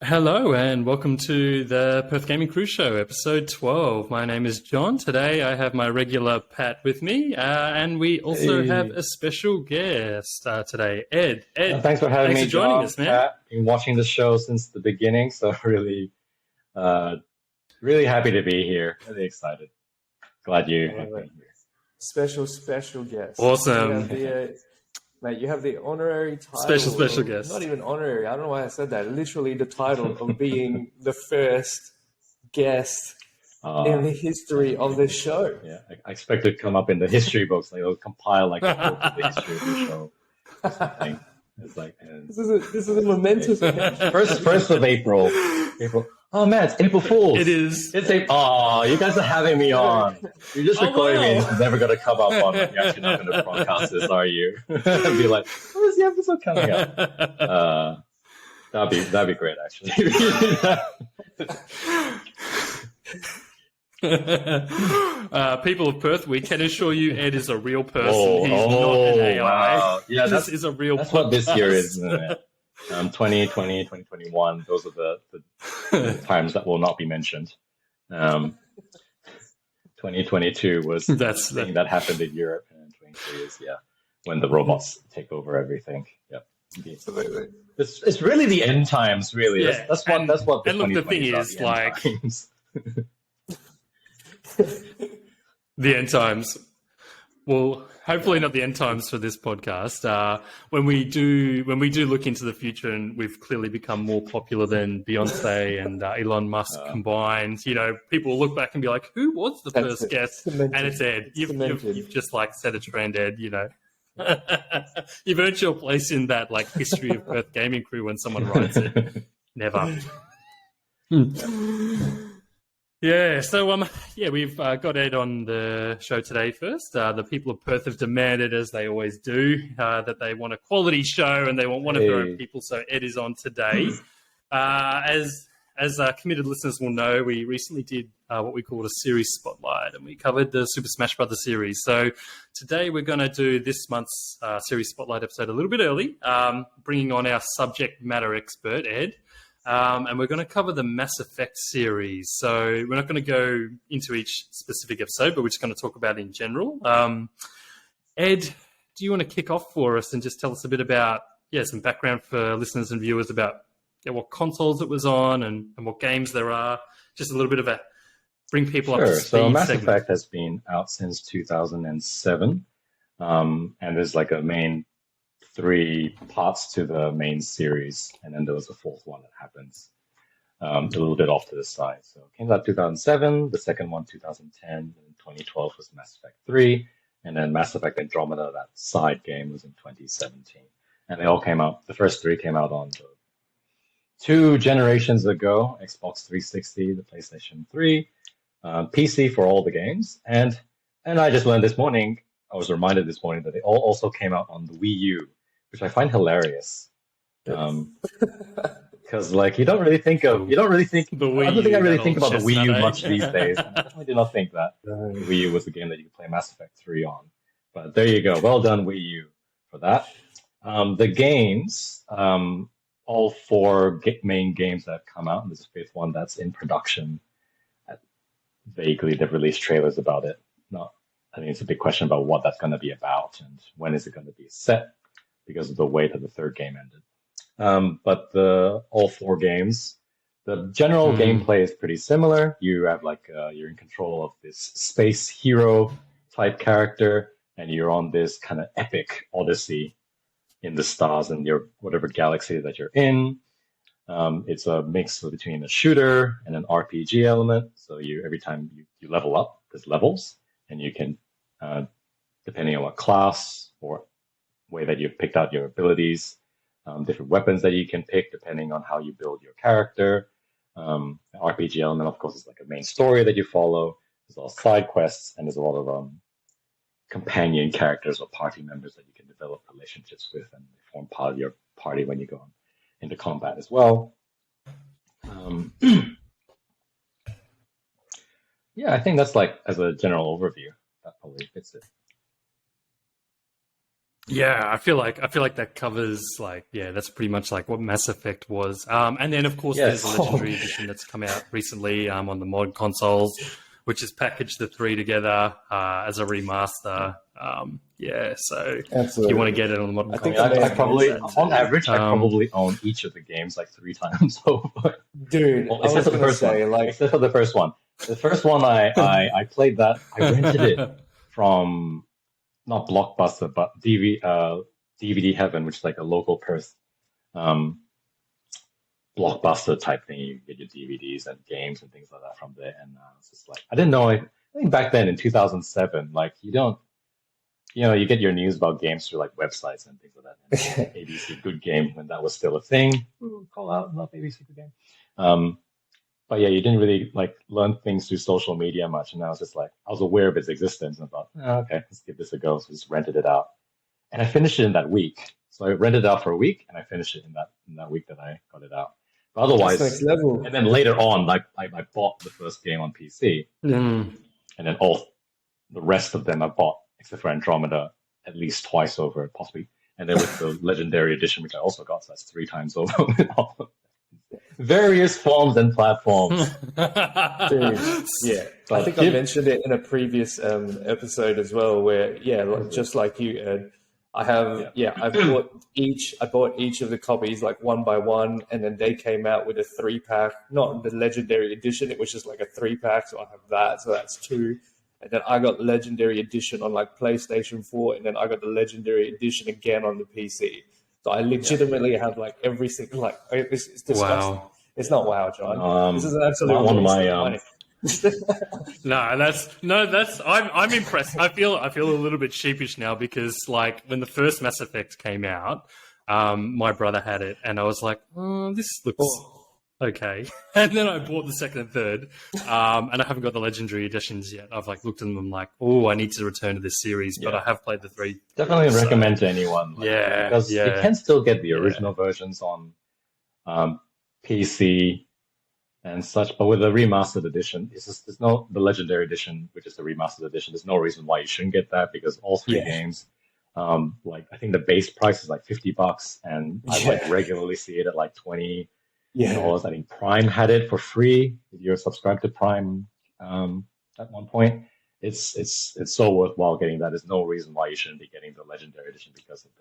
Hello and welcome to the Perth Gaming Crew Show, episode 12. My name is John. Today I have my regular Pat with me, and we also have a special guest today, Ed. Ed, Thanks for having thanks me, for joining John. us, man. Pat, been watching the show since the beginning, so really happy to be here. Really excited. Glad you have been here. Special guest. Awesome. Mate, you have the honorary title. Special guest. Not even honorary. I don't know why I said that. Literally the title of being the first guest in the history of the show. Yeah, I expect it to come up in the history books. Like, they'll compile like the book of the history of the show. Or something. It's like this is a momentous occasion. First of April. Oh man, it's April Fool's. It is. It's April. Oh, you guys are having me on. You're just recording me. It's never gonna come up on. You're actually not gonna broadcast this, are you? Be like, when is the episode coming up? That'd be great, actually. People of Perth, we can assure you Ed is a real person. He's not an AI. Wow. Yeah, this is a real That's podcast. what this year is, isn't it? 2020, 2021, those are the times that will not be mentioned. 2022 was the thing that happened in Europe, and 2023 is, when the robots take over everything. Yeah. Absolutely. It's really the end times, really. Yeah. That's what the and look, the thing 2020s are, is, the end like, times. the end times. Well, hopefully not the end times for this podcast. When we do look into the future, and we've clearly become more popular than Beyonce and Elon Musk combined, people will look back and be like, "Who was the first guest?" And it's Ed. You've just like set a trend, Ed. You've earned your place in that like history of Perth Gaming Crew when someone writes it. Never. Yeah, so we've got Ed on the show today first. The people of Perth have demanded, as they always do, that they want a quality show and they want one of their own people, so Ed is on today. As committed listeners will know, we recently did what we called a series spotlight, and we covered the Super Smash Brothers series. So today we're going to do this month's series spotlight episode a little bit early, bringing on our subject matter expert, Ed. And we're going to cover the Mass Effect series. So we're not going to go into each specific episode, but we're just going to talk about it in general. Ed, do you want to kick off for us and just tell us a bit about, some background for listeners and viewers about what consoles it was on and what games there are? Just a little bit of a bring people up to speed. So Mass segment. Effect has been out since 2007, and there's like a main 3 parts to the main series, and then there was a 4th one that happens a little bit off to the side. So it came out 2007, the second one 2010, and 2012 was Mass Effect 3, and then Mass Effect Andromeda, that side game, was in 2017. And they all came out, the first 3 came out on the 2 generations ago, Xbox 360, the PlayStation 3, PC for all the games, and I just learned this morning, I was reminded this morning that they all also came out on the Wii U, which I find hilarious. Because like you don't really think the Wii I don't think I really U, think about the Wii U chestnut, much these days. I definitely did not think that the Wii U was the game that you could play Mass Effect 3 on. But there you go. Well done, Wii U, for that. The games, all 4 main games that have come out, and there's a 5th one that's in production. Vaguely, they've released trailers about it. I think it's a big question about what that's going to be about and when is it going to be set, because of the way that the 3rd game ended. But all 4 games, the general gameplay is pretty similar. You have you're in control of this space hero type character, and you're on this kind of epic odyssey in the stars in your whatever galaxy that you're in. It's a mix between a shooter and an RPG element. So every time you level up, there's levels, and you can, depending on what class or way that you've picked out your abilities, different weapons that you can pick depending on how you build your character. The RPG element, of course, is like a main story that you follow. There's a lot of side quests, and there's a lot of companion characters or party members that you can develop relationships with, and they form part of your party when you go into combat as well. I think that's like as a general overview. That probably fits it. Yeah, I feel like that covers that's pretty much like what Mass Effect was. And then of course Yes. there's a Legendary Edition that's come out recently on the mod consoles, which has packaged the three together as a remaster. So if you want to Absolutely. get it on the modern I think consoles, I the probably, main on average, I Um, probably own each of the games like 3 times over. dude, Well, I except was for the gonna first one. say, like, Except for the first one. The first one, I played that. I rented it from not Blockbuster, but DVD Heaven, which is like a local Perth um, Blockbuster type thing. You get your DVDs and games and things like that from there. And it's just like I didn't know. I think back then in 2007, like you don't, you get your news about games through like websites and things like that. And ABC Good Game when that was still a thing. Ooh, call out, love ABC Good Game. But yeah, you didn't really like learn things through social media much, and I was just like, I was aware of its existence, and I thought, oh, okay, let's give this a go. So I just rented it out, and I finished it in that week. So I rented it out for a week, and I finished it in that week that I got it out. But that's otherwise, next level. and then later on, like I bought the first game on PC, mm, and then all the rest of them I bought, except for Andromeda, at least twice over, possibly. And then with the Legendary Edition, which I also got, so that's 3 times over. Various forms and platforms. Dude, yeah. I But think I mentioned it in a previous episode as well, where just like you, Ed, I bought each of the copies like one by one, and then they came out with a 3-pack, not the Legendary Edition. It was just like a 3-pack, so I have that, so that's 2. And then I got the Legendary Edition on like PlayStation 4, and then I got the Legendary Edition again on the PC. So I legitimately have like every single it's disgusting. wow. It's not wow, John. This is an absolute one of waste my of money. I'm impressed. I feel a little bit sheepish now because like when the first Mass Effect came out, my brother had it and I was like, oh, this looks okay. And then I bought the second and third, and I haven't got the Legendary Editions yet. I've like looked at them and I'm like, oh, I need to return to this series, but I have played the 3. Definitely recommend to anyone. Because you can still get the original versions on PC and such, but with the remastered edition, the Legendary Edition, which is the remastered edition. There's no reason why you shouldn't get that because all 3 games, like I think the base price is like $50, and I like regularly see it at like $20. I think Prime had it for free if you're subscribed to Prime at one point. It's so worthwhile getting that. There's no reason why you shouldn't be getting the Legendary Edition because of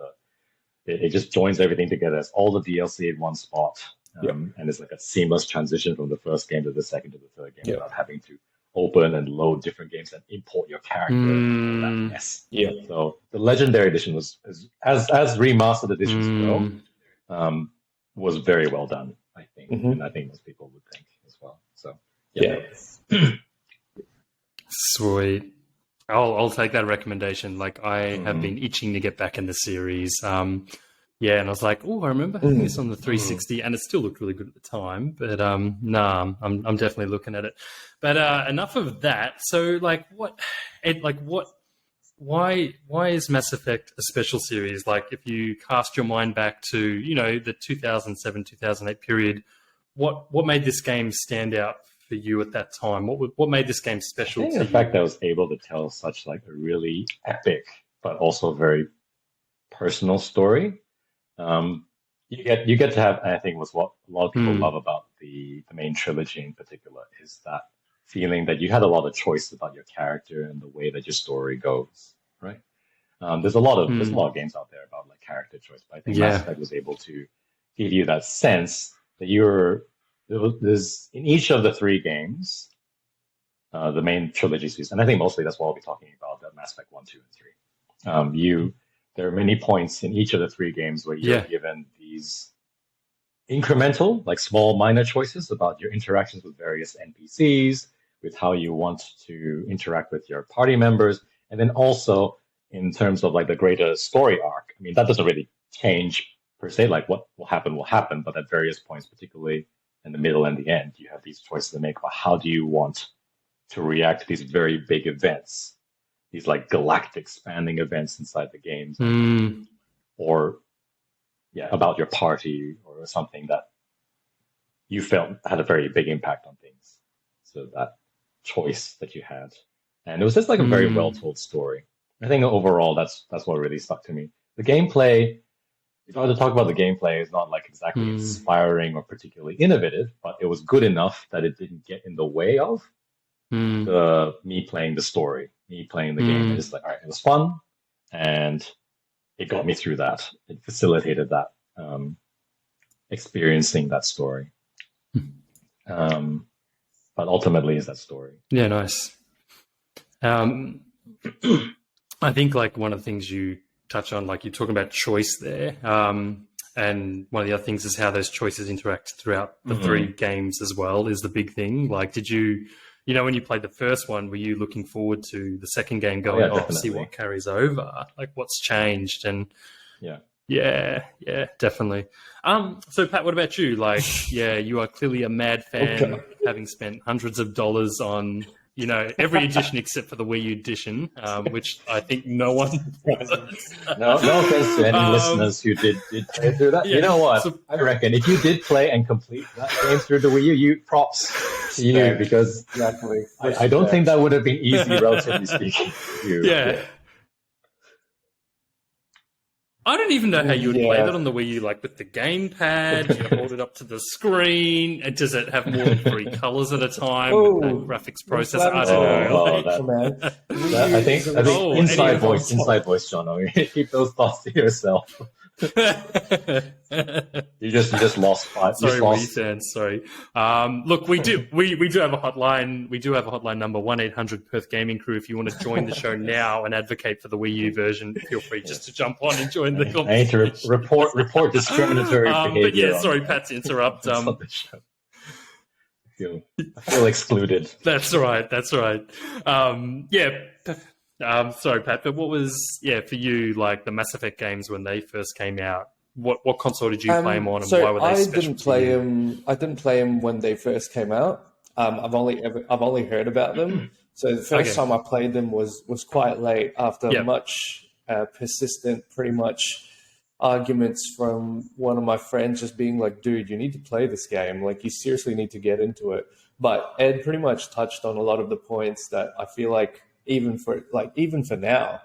it just joins everything together. It's all the DLC in one spot. And it's like a seamless transition from the first game to the second to the third game without having to open and load different games and import your character and all that mess. So the Legendary Edition was as remastered editions go, was very well done, I think, and I think most people would think as well. So Sweet. I'll take that recommendation. Like I have been itching to get back in the series. And I was like, oh, I remember having this on the 360, and it still looked really good at the time. But I'm definitely looking at it. But enough of that. So, why is Mass Effect a special series? Like, if you cast your mind back to the 2007-2008 period, what made this game stand out for you at that time? What made this game special? I think the fact that I was able to tell such like a really epic but also very personal story. You get to have, and I think was what a lot of people love about the main trilogy in particular, is that feeling that you had a lot of choice about your character and the way that your story goes, right? There's a lot of games out there about like character choice, but I think Mass Effect was able to give you that sense that there's in each of the 3 games, the main trilogy series, and I think mostly that's what I'll be talking about, the Mass Effect 1, 2, and 3. There are many points in each of the 3 games where you're given these incremental, like small minor choices about your interactions with various NPCs, with how you want to interact with your party members, and then also in terms of like the greater story arc. I mean, that doesn't really change per se, like what will happen, but at various points, particularly in the middle and the end, you have these choices to make about how do you want to react to these very big events. These like galactic spanning events inside the games, or about your party or something that you felt had a very big impact on things. So that choice that you had, and it was just like a very well told story. I think overall that's what really stuck to me. the gameplay. If I were to talk about the gameplay, it's not like exactly inspiring or particularly innovative, but it was good enough that it didn't get in the way of me playing the story, me playing the game. It's like, all right, it was fun, and it got me through that. It facilitated that, experiencing that story. But ultimately, is that story. Yeah, nice. I think like one of the things you touch on, like you're talking about choice there, and one of the other things is how those choices interact throughout the three games as well is the big thing. Like, did you when you played the first one, were you looking forward to the second game going, see what carries over? Like, what's changed? And yeah, definitely. So Pat, what about you? Like, you are clearly a mad fan, having spent hundreds of dollars on, every edition except for the Wii U edition, which I think no one. No offense to any listeners who did play through that. You know what? So, I reckon if you did play and complete that game through the Wii U, props to you, because I don't think that would have been easy, relatively speaking. I don't even know how you would play that on the Wii U, like with the gamepad. You hold it up to the screen. And does it have more than 3 colors at a time with the graphics processor? I don't know. I think inside voice, John. Keep those thoughts to yourself. you just lost 5. Sorry, Wii fans. Sorry. Look, we do have a hotline. We do have a hotline number 1-800 Perth Gaming Crew. If you want to join the show now and advocate for the Wii U version, feel free just to jump on and join the conversation. I need to report discriminatory behavior. But sorry, Pat, to interrupt. I feel excluded. That's right. Sorry, Pat, but what was for you, like the Mass Effect games when they first came out? What console did you play them on, and why were they special? I didn't play them when they first came out. I've only heard about them. So the first time I played them was quite late after much persistent, pretty much arguments from one of my friends, just being like, "Dude, you need to play this game. Like, you seriously need to get into it." But Ed pretty much touched on a lot of the points that I feel like even for now,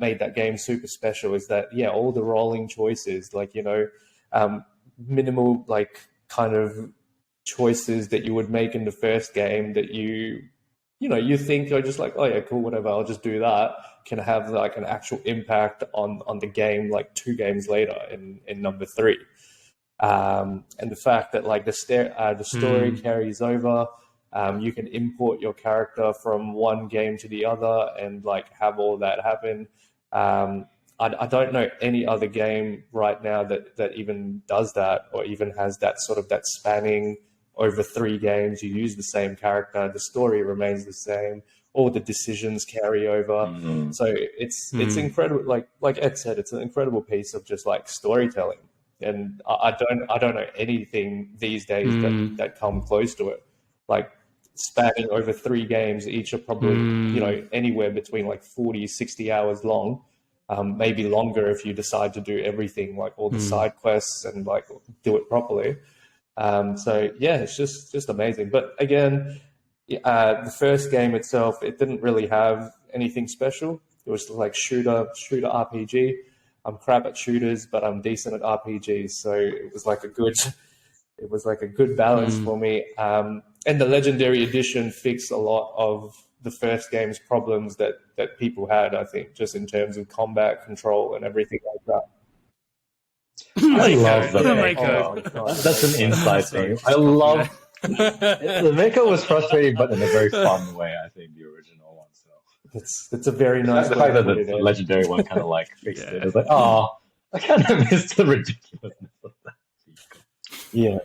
made that game super special. Is that all the rolling choices, like minimal like kind of choices that you would make in the first game that you think are just like, oh yeah, cool, whatever, I'll just do that, can have like an actual impact on the game like 2 games later in number 3. And the fact that like the story carries over. You can import your character from one game to the other and like have all that happen. I don't know any other game right now that even does that, or even has that sort of that spanning over 3 games. You use the same character, the story remains the same, all the decisions carry over. So it's incredible. Like Ed said, it's an incredible piece of just like storytelling. And I don't know anything these days that come close to it. Like, spanning over 3 games, each are probably anywhere between like 40, 60 hours long, maybe longer if you decide to do everything, like all the side quests and like do it properly. So it's just amazing. But again, the first game itself, it didn't really have anything special. It was like shooter RPG. I'm crap at shooters, but I'm decent at RPGs, so it was like a good balance for me. And the Legendary Edition fixed a lot of the first game's problems that people had, I think, just in terms of combat control and everything like that. I love the Mako. That's an inside thing. I love the Mako was frustrating, but in a very fun way, I think, the original one. So it's a very nice. The fact that the Legendary one kind of like fixed it. It's like, I kind of missed the ridiculousness of that. Yeah.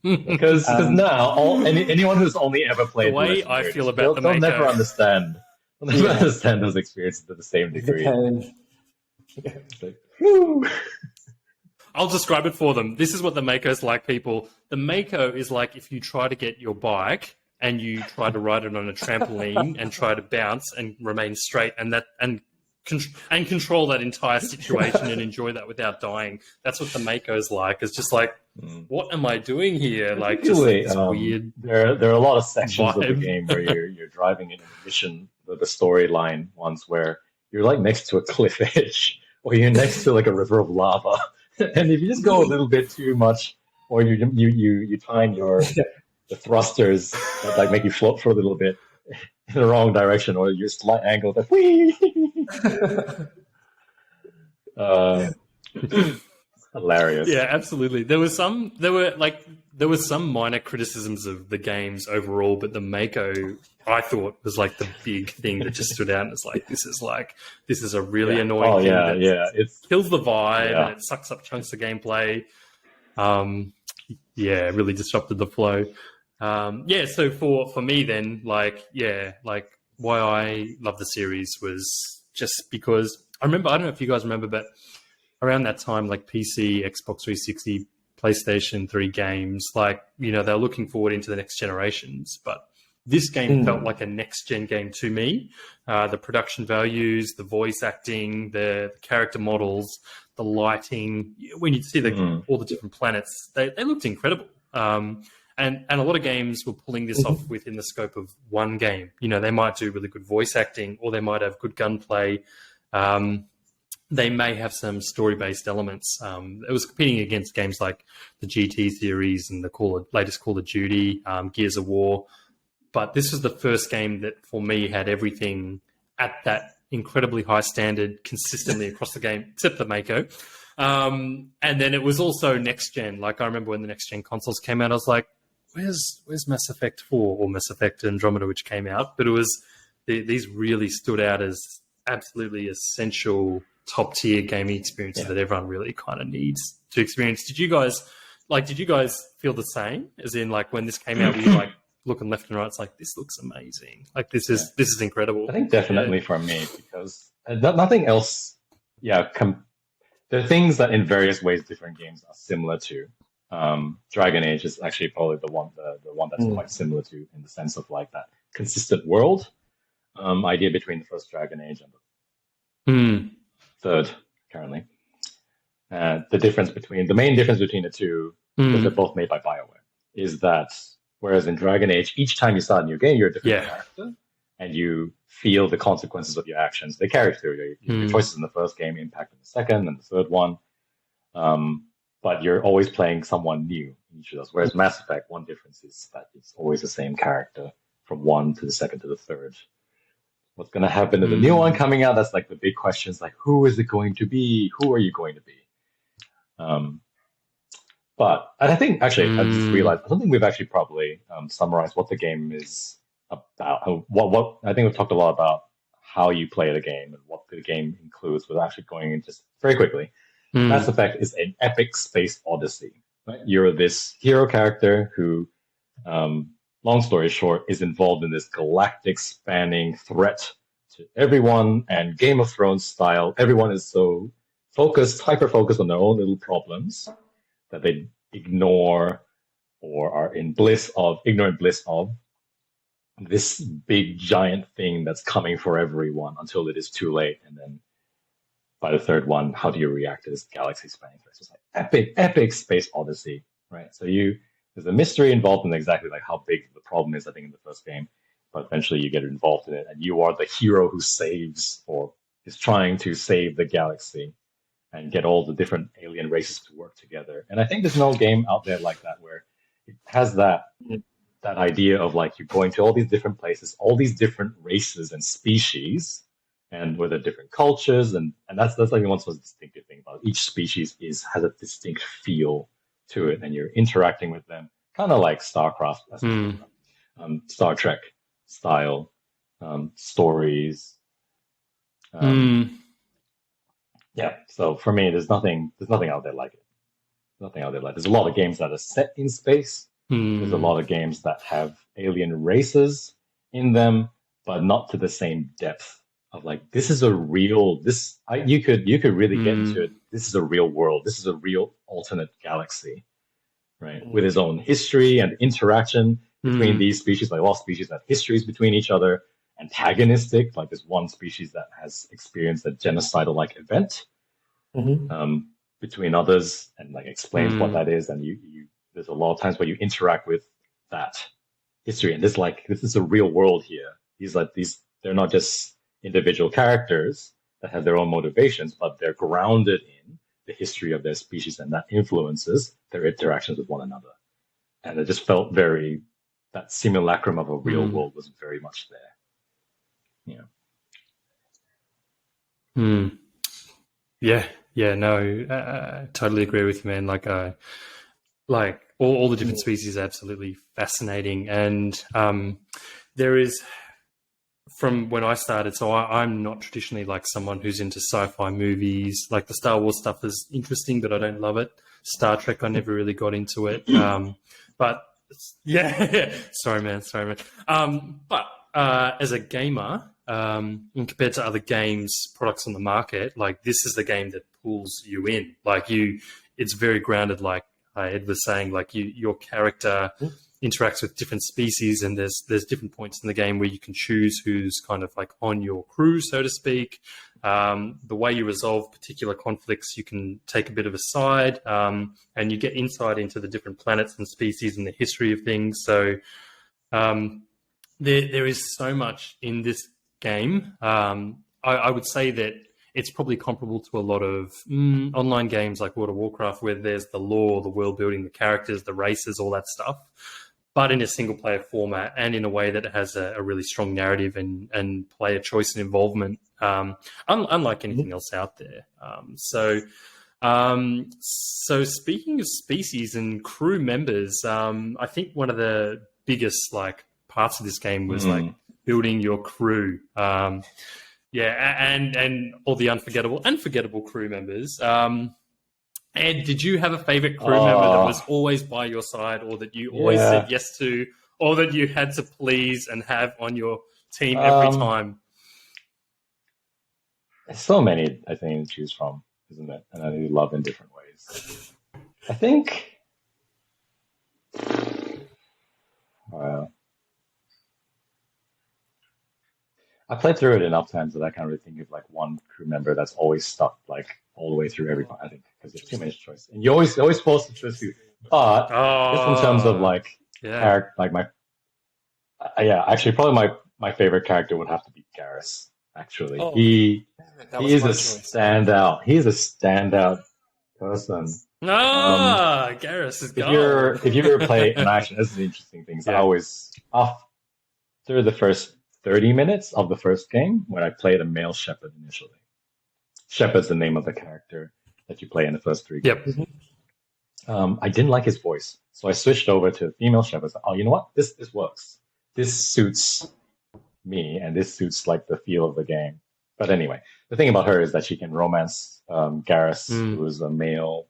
Because now anyone who's only ever played the way I feel about they'll never understand. They'll never understand those experiences to the same degree. I'll describe it for them. This is what the Mako is like, people. The Mako is like if you try to get your bike and you try to ride it on a trampoline and try to bounce and remain straight and control that entire situation and enjoy that without dying. That's what the Mako is like. It's just like, what am I doing here? Like, just like this weird. There are a lot of sections of the game where you're driving in a mission, the storyline ones where you're like next to a cliff edge or you're next to like a river of lava, and if you just go a little bit too much, or you time the thrusters that like make you float for a little bit in the wrong direction, or your slight angle that whee. Hilarious. Yeah, absolutely. There was some minor criticisms of the games overall, but the Mako I thought was like the big thing that just stood out. And it's like this is a really annoying thing that it kills the vibe and it sucks up chunks of gameplay. It really disrupted the flow. So for me then, like why I love the series was just because I don't know if you guys remember, but around that time, like PC, Xbox 360, PlayStation 3 games, like, you know, they're looking forward into the next generations. But this game felt like a next-gen game to me. The production values, the voice acting, the character models, the lighting. When you see all the different planets, they looked incredible. And a lot of games were pulling this off within the scope of one game. You know, they might do really good voice acting, or they might have good gunplay. They may have some story-based elements. It was competing against games like the GT series and the latest Call of Duty, Gears of War. But this was the first game that, for me, had everything at that incredibly high standard consistently across the game, except the Mako. And then it was also next-gen. Like, I remember when the next-gen consoles came out, I was like, where's Mass Effect 4 or Mass Effect Andromeda, which came out? But it was these really stood out as absolutely essential top-tier gaming experiences that everyone really kind of needs to experience. Did you guys feel the same? As in, like, when this came out, were you like looking left and right? It's like, this looks amazing. Like, this is incredible. I think definitely for me, because nothing else. Yeah, there are things that in various ways different games are similar to. Dragon Age is actually probably the one that's quite similar to, in the sense of like that consistent world idea between the first Dragon Age and the third currently. The main difference between the two, because they're both made by BioWare, is that whereas in Dragon Age, each time you start a new game, you're a different character, and you feel the consequences of your actions. They carry through. Your choices in the first game impact in the second and the third one. But you're always playing someone new in each of those. Whereas Mass Effect, one difference is that it's always the same character from one to the second to the third. What's going to happen to the new one coming out? That's like the big questions, like, who is it going to be? Who are you going to be? But I think, actually, I just realized, I don't think we've actually probably summarized what the game is about. What I think we've talked a lot about how you play the game and what the game includes, without actually going in just very quickly. Mass Effect is an epic space odyssey. Right? You're this hero character who, long story short, is involved in this galactic spanning threat to everyone, and Game of Thrones style. Everyone is so hyper-focused on their own little problems that they ignore or are in ignorant bliss of this big giant thing that's coming for everyone until it is too late. And then by the third one, how do you react to this galaxy spanning threat? So it's like epic space odyssey, right? So there's a mystery involved in exactly like how big the problem is, I think, in the first game, but eventually you get involved in it, and you are the hero who saves, or is trying to save, the galaxy and get all the different alien races to work together. And I think there's no game out there like that, where it has that idea of like you're going to all these different places, all these different races and species, and with the different cultures, and that's like one sort of distinctive thing about it. Each species has a distinct feel to it, and you're interacting with them, kind of like StarCraft, Star Trek style stories. Yeah, so for me, there's nothing out there like it. Nothing out there like it. There's a lot of games that are set in space. There's a lot of games that have alien races in them, but not to the same depth of like, this is a real, you could really get into it. This is a real world. This is a real alternate galaxy, right? With its own history and interaction between these species. Like, all species have histories between each other. Antagonistic, like there's one species that has experienced a genocidal like event between others, and like explains what that is. And you there's a lot of times where you interact with that history, and this is a real world here. They're not just individual characters that have their own motivations, but they're grounded in the history of their species, and that influences their interactions with one another. And it just felt that simulacrum of a real world was very much there. Yeah, no, totally agree with you, man. Like all the different species are absolutely fascinating. And there is, from when I started, so I'm not traditionally like someone who's into sci-fi movies. Like the Star Wars stuff is interesting, but I don't love it. Star Trek, I never really got into it. But yeah, sorry, man. But as a gamer, and compared to other games products on the market, like this is the game that pulls you in. Like it's very grounded. Like Ed was saying, like your character interacts with different species, and there's different points in the game where you can choose who's kind of like on your crew, so to speak. The way you resolve particular conflicts, you can take a bit of a side, and you get insight into the different planets and species and the history of things. So there is so much in this game. I would say that it's probably comparable to a lot of online games like World of Warcraft, where there's the lore, the world building, the characters, the races, all that stuff, but in a single player format and in a way that has a really strong narrative and player choice and involvement, unlike anything else out there. So speaking of species and crew members, I think one of the biggest like parts of this game was like building your crew. And all the unforgettable crew members. Ed, did you have a favorite crew member that was always by your side, or that you always said yes to, or that you had to please and have on your team every time? There's so many, I think, to choose from, isn't it? And I do love in different ways. I think... I played through it enough times that I can't really think of like one crew member that's always stuck like all the way through every part. I think because there's too many choices, and you're always supposed to choose two. But just in terms of like character, like actually probably my favorite character would have to be Garrus. Actually, he is a standout. He's a standout person. Garrus is gone. If you ever play, and actually this is the interesting thing. I always after the first 30 minutes of the first game, when I played a male shepherd initially. Shepherd's the name of the character that you play in the first 3 games. I didn't like his voice, so I switched over to female shepherds. Oh, you know what? This works. This suits me, and this suits like the feel of the game. But anyway, the thing about her is that she can romance Garrus, who is a male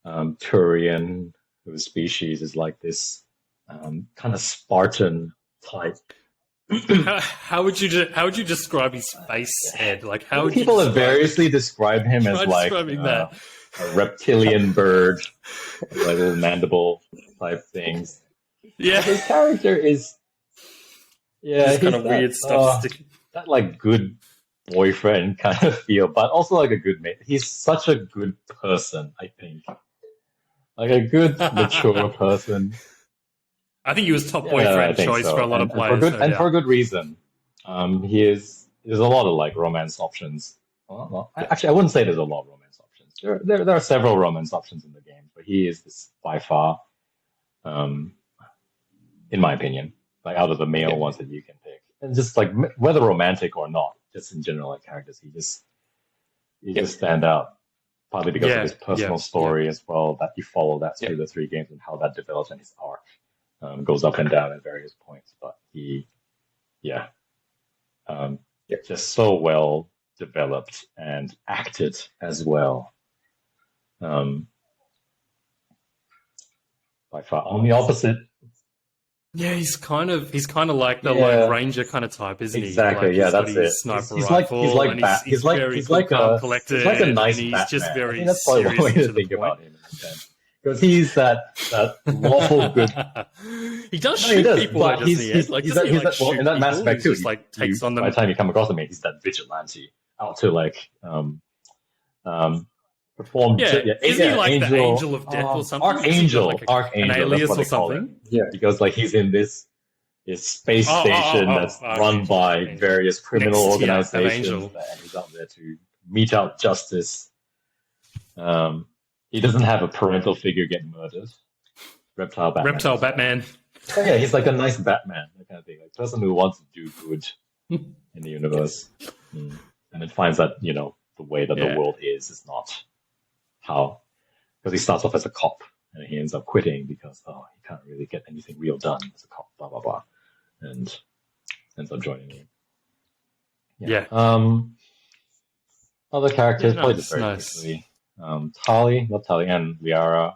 Turian, whose species is like this kind of Spartan type. How would you describe his face, Ed? Like how would people have variously described him as like a reptilian bird, like little mandible type things. Yeah, his character is he's kind of weird stuff. That like good boyfriend kind of feel, but also like a good mate. He's such a good person, I think, like a good mature person. I think he was top boyfriend choice for a lot of players. For good reason. There's a lot of like romance options. Actually, I wouldn't say there's a lot of romance options. There are several romance options in the game, but he is this by far, in my opinion, like out of the male ones that you can pick, and just like whether romantic or not, just in general, like characters, he just stand out. Partly because of his personal story as well, that you follow that through the 3 games and how that develops in his arc. Goes up and down at various points, but he, just so well developed and acted as well. By far, on the opposite. Yeah, he's kind of like the Lone Ranger kind of type, isn't he? Exactly. Like, that's it. Sniper he's rifle, like he's like a collected. He's like a nice and he's Batman. just very that's probably one way to think about him. Because he's that lawful good. He does shoot people, but doesn't he? In that Mass Effect 2, just like takes on them. By the time you come across him, he's that vigilante out to like perform. Isn't he like the Angel of Death or something? Archangel, an alias or something? Yeah, because like he's in this his space station that's run by Angel. various criminal Next, yeah, of organizations, Angel. and he's out there to mete out justice. He doesn't have a parental figure get murdered. Reptile Batman. So yeah, he's like a nice Batman, that kind of thing. Like person who wants to do good in the universe, and then finds that the way that the world is not how. Because he starts off as a cop and he ends up quitting because he can't really get anything real done as a cop. Blah blah blah, and ends up joining you. Yeah. Other characters played it very nice. quickly. Not Tali, and Liara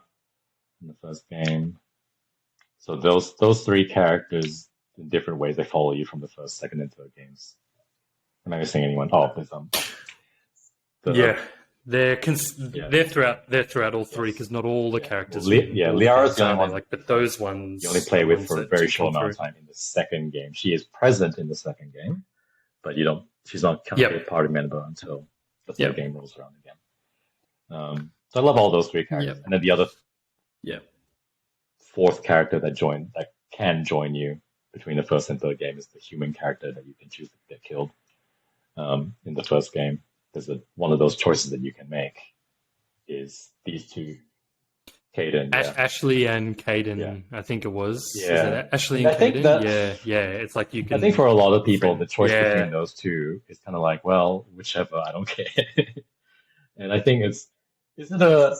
in the first game. So those three characters in different ways they follow you from the first, second, and third games. Am I missing anyone? Oh, there's they're throughout all three because not all the characters. Liara's the only one, but those ones you only play with for a very short amount of time in the second game. She is present in the second game, but she's not a party member until the third game rolls around again. So I love all those three characters, and then the other fourth character that can join you between the first and third game is the human character that you can choose to get killed. In the first game, there's one of those choices that you can make is these two, Caden, Ashley and Caden. I think it was. Yeah, is it Ashley and Caden. It's like you can. I think for a lot of people, the choice between those two is kind of like, well, whichever, I don't care. And I think isn't a.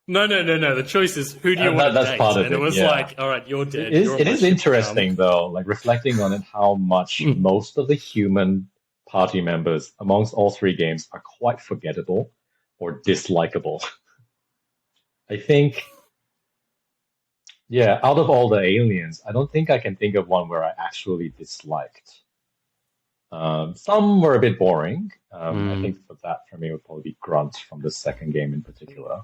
No. The choice is who do you want to date? Part of and it was like, all right, you're dead. It is interesting though, like reflecting on it, how much most of the human party members amongst all three games are quite forgettable or dislikable. I think, out of all the aliens, I don't think I can think of one where I actually disliked. Some were a bit boring. I think for me would probably be Grunt from the second game in particular.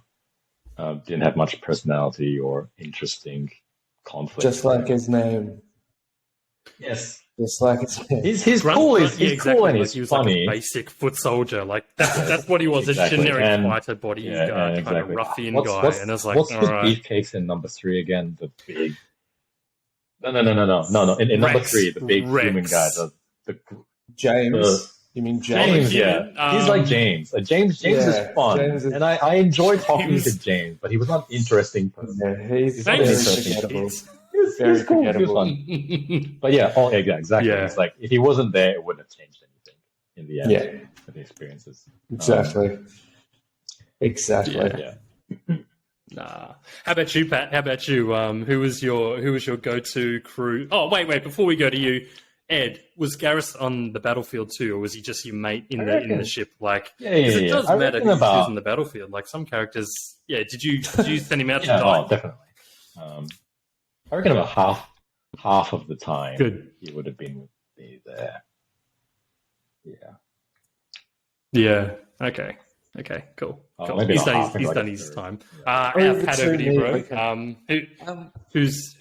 Didn't have much personality or interesting conflict. Just like his name. Yes. Just like his name. He's cool. He's cool and he's he was funny. Like a basic foot soldier. Like that's what he was. Exactly. A generic fighter body guy, kind of ruffian guy. And it's like, what's with beefcakes in number 3 again? The big. No. In number 3, the big human guy. The James. You mean James? Yeah. He's like James. James is fun. And I enjoy talking to James, but he was not interesting person. Yeah, he's very forgettable. He's cool. He was fun. But exactly. Yeah. It's like if he wasn't there, it wouldn't have changed anything in the end for the experiences. Exactly. Yeah. Nah. How about you, Pat? How about you? Who was your go-to crew? Oh, wait. Before we go to you, Ed, was Garrus on the battlefield too, or was he just your mate in the ship? Like, it does matter who's on the battlefield. Like some characters, Did you send him out to die? Oh, definitely. I reckon about half of the time he would have been with me there. Yeah. Okay. Cool. He's done his time. Pat, over to you, bro. Who's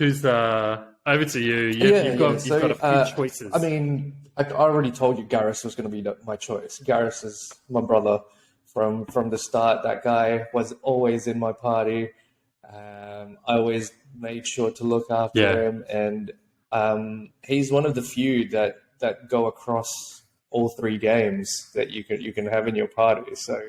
over to you? You've got a few choices. I mean, I already told you Garrus was going to be my choice. Garrus is my brother from the start. That guy was always in my party. I always made sure to look after him, and he's one of the few that go across all three games that you can have in your party. So,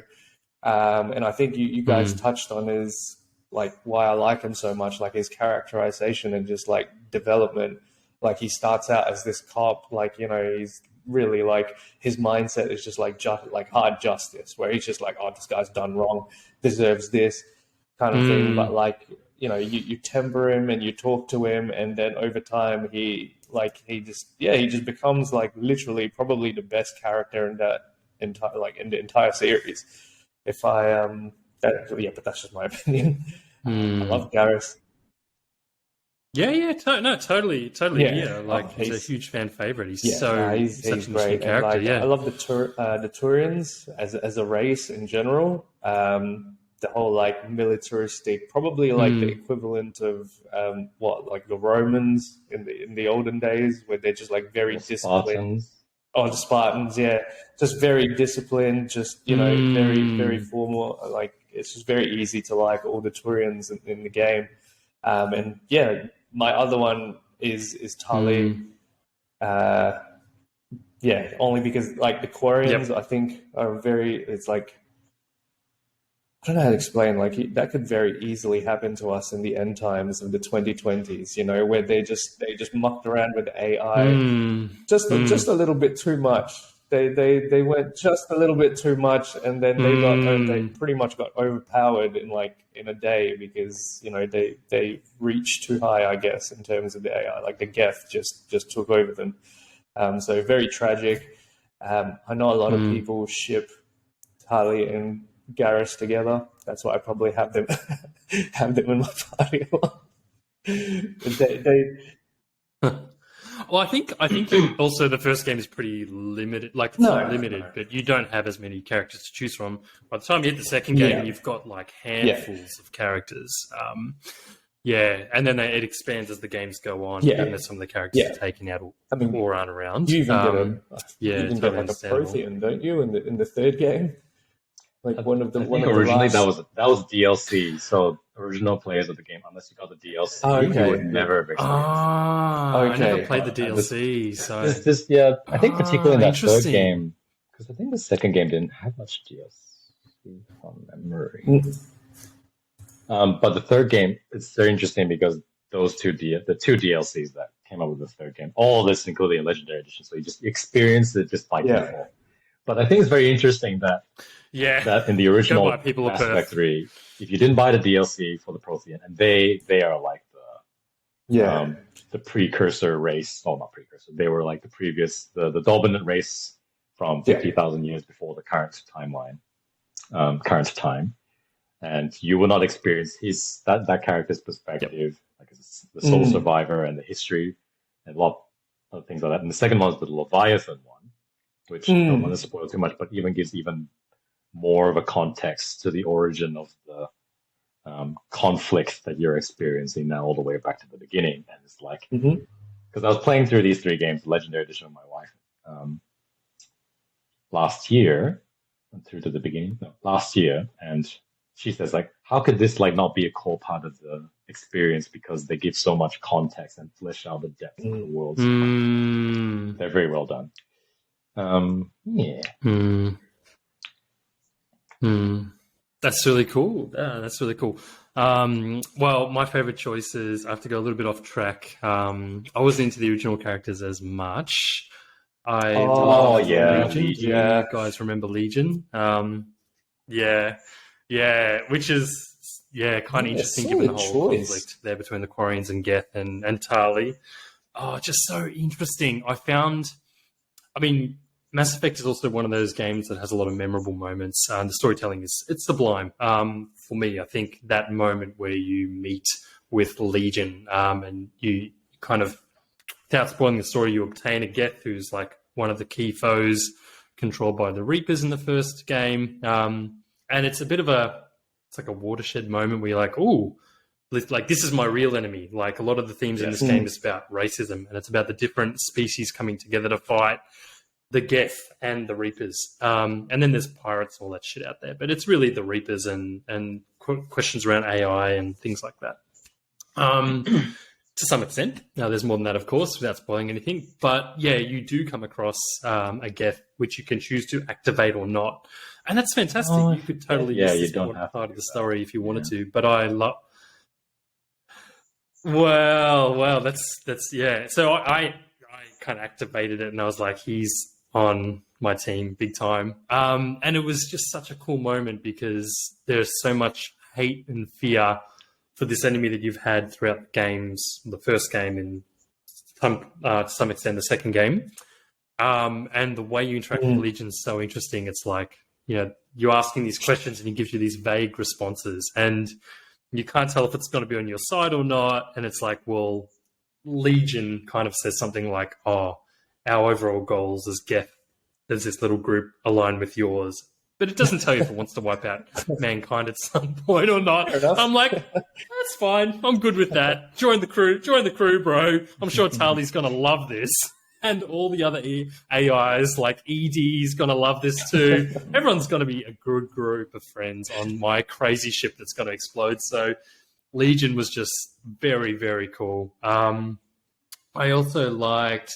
and I think you guys touched on his like why I like him so much, like his characterization and just like development. Like he starts out as this cop, like he's really like his mindset is just like hard justice, where he's just like, oh, this guy's done wrong, deserves this kind of thing. But like you temper him and you talk to him, and then over time he just becomes like literally probably the best character in that in the entire series. But that's just my opinion. I love Garrus. Totally. Yeah, like he's a huge fan favorite. He's such an interesting character. I love the Turians as a race in general. The whole like militaristic, probably like the equivalent of like the Romans in the olden days, where they're just like very disciplined. The Spartans, just very disciplined, just very very formal. Like it's just very easy to like all the Turians in the game. My other one is Tali. Yeah, only because like the Quarians, I think are very. It's like I don't know how to explain. Like that could very easily happen to us in the end times of the 2020s. You know, where they just mucked around with AI just a little bit too much. They went just a little bit too much, and then they pretty much got overpowered in a day because they reached too high, I guess, in terms of the AI. Like the Geth just took over them. So very tragic. I know a lot of people ship Harley and Garrus together. That's why I probably have them in my party a lot. Well, I think also the first game is pretty limited. Like, it's not limited, but you don't have as many characters to choose from. By the time you hit the second game, you've got like handfuls of characters. And then it expands as the games go on. Even as some of the characters are taken out or aren't around. You even get like a Prothean, don't you, in the third game? Like originally that was DLC. So original players of the game, unless you got the DLC, you would never have experienced. I never played the DLC. I think particularly in that third game, because I think the second game didn't have much DLC from memory. But the third game, it's very interesting because those the two DLCs that came up with the third game, all this including a Legendary Edition, so you just experience it just by default. But I think it's very interesting that in the original Mass Effect 3, if you didn't buy the DLC for the Prothean, and they are like the precursor race, not precursor, they were like the previous, the dominant race from 50,000 years before the current timeline, current time. And you will not experience that character's perspective, like the sole survivor and the history, and a lot of things like that. And the second one is the Leviathan one, which I don't want to spoil too much, but even gives even more of a context to the origin of the conflict that you're experiencing now, all the way back to the beginning. And it's like, because I was playing through these three games, Legendary Edition with my wife, last year, and she says, like, how could this like not be a core part of the experience, because they give so much context and flesh out the depth of the world. They're very well done. That's really cool. That's really cool. Well, my favorite choices, I have to go a little bit off track. I wasn't into the original characters as much. Legion. Do you guys remember Legion? Which is kind of interesting given the whole conflict there between the Quarians and Geth and Tali. Oh, just so interesting. Mass Effect is also one of those games that has a lot of memorable moments. The storytelling it's sublime. For me, I think that moment where you meet with Legion and you kind of, without spoiling the story, you obtain a Geth who's like one of the key foes controlled by the Reapers in the first game. And it's a bit of it's like a watershed moment where you're like, ooh, like this is my real enemy. Like a lot of the themes in this game is about racism, and it's about the different species coming together to fight the Geth and the Reapers. And then there's pirates and all that shit out there. But it's really the Reapers and questions around AI and things like that. To some extent. Now, there's more than that, of course, without spoiling anything. But, yeah, you do come across a Geth which you can choose to activate or not. And that's fantastic. You could totally use this part of the story if you wanted to. But I love... Well, that's So I kind of activated it, and I was like, he's on my team big time. And it was just such a cool moment because there's so much hate and fear for this enemy that you've had throughout the games, the first game and to some extent the second game. And the way you interact with Legion is so interesting. It's like, you're asking these questions and he gives you these vague responses and you can't tell if it's going to be on your side or not. And it's like, well, Legion kind of says something like, oh, our overall goals as Geth, as this little group, align with yours. But it doesn't tell you if it wants to wipe out mankind at some point or not. I'm like, that's fine. I'm good with that. Join the crew, bro. I'm sure Tali's going to love this. And all the other AIs, like ED's going to love this too. Everyone's going to be a good group of friends on my crazy ship that's going to explode. So Legion was just very, very cool. I also liked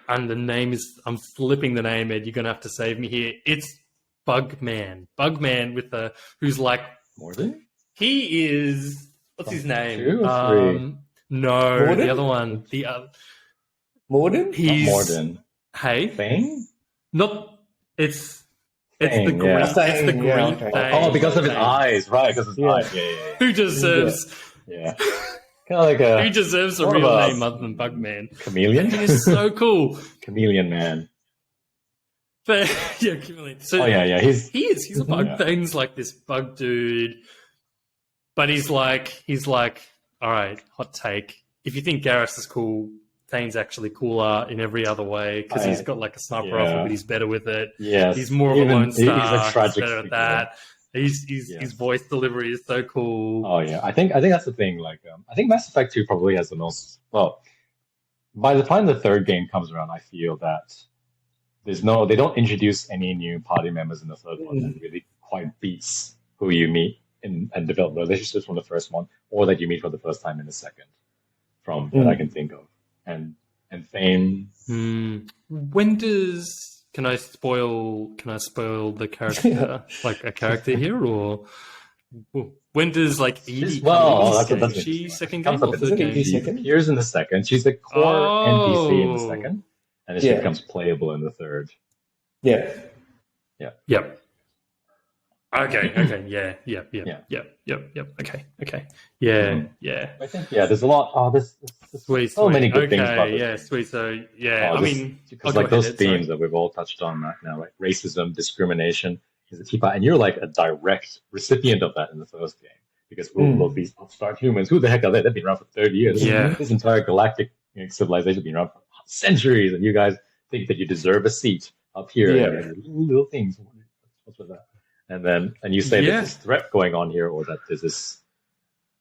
and the name is, I'm flipping the name, Ed. You're gonna have to save me here. It's Bugman. Bugman with who's like Morden? he is. What's his name? 2 or 3? No, Morden? the other one. The Morden? he's Not Morden. Hey, Thane? Not it's Thane, the green. yeah. It's the Thane, green yeah, okay. Thane. Oh, because of his Thane. eyes, right? Because of his Yeah. eyes. Yeah. Who deserves Yeah. Kind of like a who deserves a more of real a name other than Bugman? chameleon. He is so cool. Chameleon man. But yeah, Chameleon. So Oh yeah. he's a bug. Yeah. Thane's like this bug dude, but he's like, all right, hot take. If you think Garrus is cool, Thane's actually cooler in every other way because he's got like a sniper rifle, but he's better with it. Yes. He's more of a lone star. He's a tragic better at figure. that. His voice delivery is so cool. Oh yeah, I think that's the thing. Like, I think Mass Effect 2 probably has the most. Well, by the time the third game comes around, I feel that they don't introduce any new party members in the third one that really quite beats who you meet and develop relationships from the first one, or that you meet for the first time in the second, from that I can think of. And Thane. When does can I spoil the character like a character here, or when does like Edie Well, come in? that's Is she interesting. second Comes game up or in third the game? Edie She second? appears in the second. She's the core NPC in the second, and then she Yeah. becomes playable in the third. Yeah. Yep. Okay. Yeah. Okay. Yeah. I think there's a lot. Oh, there's Sweet. so many good things about Okay. this Yeah. game. Sweet. So yeah. Oh, I mean, because go like those ahead, Ed, sorry. themes that we've all touched on right now, like racism, discrimination, is a key part, and you're like a direct recipient of that in the first game. Because these upstart humans, who the heck are they? They've been around for 30 years. Yeah. This entire galactic civilization has been around for centuries, and you guys think that you deserve a seat up here. Yeah. And little things. What's with that? And you say there's this threat going on here, or that there's this,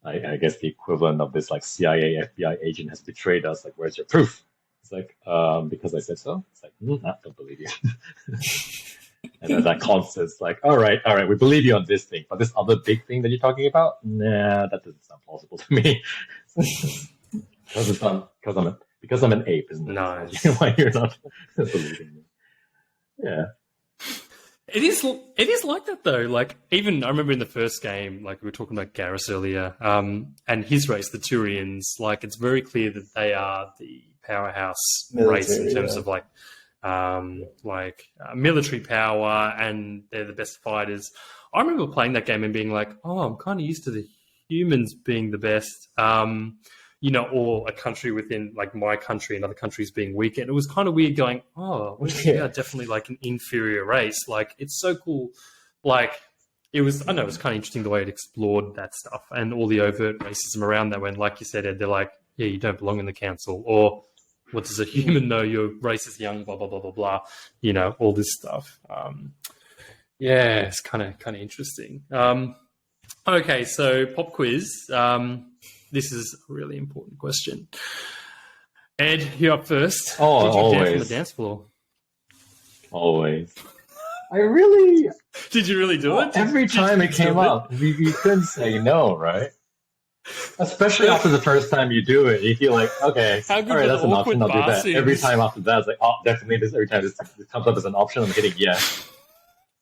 I guess the equivalent of this like CIA, FBI agent has betrayed us. Like, where's your proof? It's like, because I said so. It's like, I don't believe you. And then that constant's like, all right, we believe you on this thing, but this other big thing that you're talking about, nah, that doesn't sound plausible to me. Because I'm an ape, isn't it? No. Why you're not believing me? Yeah. It is like that though. Like even I remember in the first game, like we were talking about Garrus earlier, and his race, the Turians. Like it's very clear that they are the powerhouse race in terms of like military power, and they're the best fighters. I remember playing that game and being like, oh, I'm kind of used to the humans being the best. Or a country within like my country and other countries being weak. And it was kind of weird going, oh, we are definitely like an inferior race. Like it's so cool. Like it was kind of interesting the way it explored that stuff and all the overt racism around that when, like you said, Ed, they're like, yeah, you don't belong in the council, or what does a human know? Your race is young, blah, blah, blah, blah, blah. All this stuff. It's kind of interesting. Okay, so pop quiz. This is a really important question. Ed, you're up first. Oh, Did you always. dance on the dance floor? Always. I really... Did you really do it? Every time it came up, you couldn't say no, right? Especially after the first time you do it, you feel like, okay, all right, that's an option, I'll do that. Every time after that, it's like, oh, definitely this. Every time this comes up as an option, I'm hitting yes.